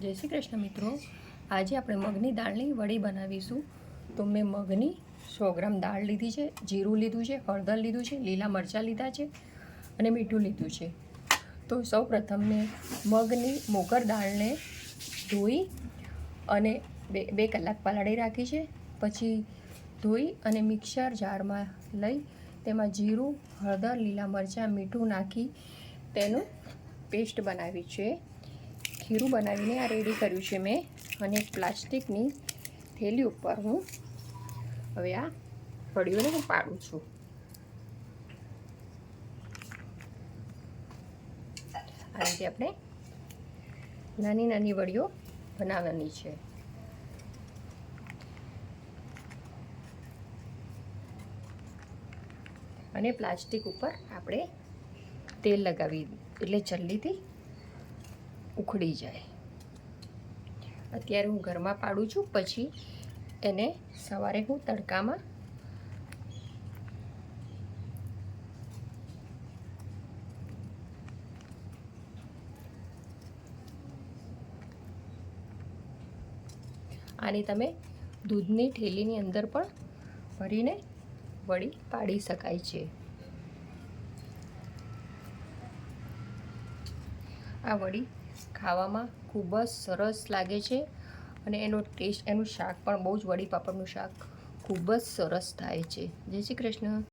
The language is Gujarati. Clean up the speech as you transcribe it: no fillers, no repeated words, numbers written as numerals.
જય શ્રી કૃષ્ણ મિત્રો, આજે આપણે મગની દાળની વડી બનાવીશું. તો મેં મગની 100 ગ્રામ દાળ લીધી છે, જીરું લીધું છે, હળદર લીધું છે, લીલા મરચાં લીધા છે અને મીઠું લીધું છે. તો સૌપ્રથમ મેં મગની મોગર દાળને ધોઈ અને બે કલાક પલાળી રાખી છે. પછી ધોઈ અને મિક્સર જારમાં લઈ તેમાં જીરું, હળદર, લીલા મરચાં, મીઠું નાખી તેનું પેસ્ટ બનાવી છે. ખીરું બનાવીને આ રેડી કર્યું છે મેં, અને એક પ્લાસ્ટિકની થેલી ઉપર હું હવે આ વડીઓને હું પાડું છું. આ રીતે આપણે નાની નાની વડીઓ બનાવવાની છે. અને પ્લાસ્ટિક ઉપર આપણે તેલ લગાવી એટલે જલ્દીથી ઉખડી જાય. અત્યારે હું ઘરમાં પાડું છું, પછી એને સવારે હું તડકામાં આની તમે દૂધની થેલીની અંદર પણ ભરીને વડી પાડી શકાય છે. આ વડી ખાવામાં ખૂબ જ સરસ લાગે છે અને એનો ટેસ્ટ, એનું શાક પણ બહુ જ, વડી પાપડનું શાક ખૂબ જ સરસ થાય છે. જય શ્રી કૃષ્ણ.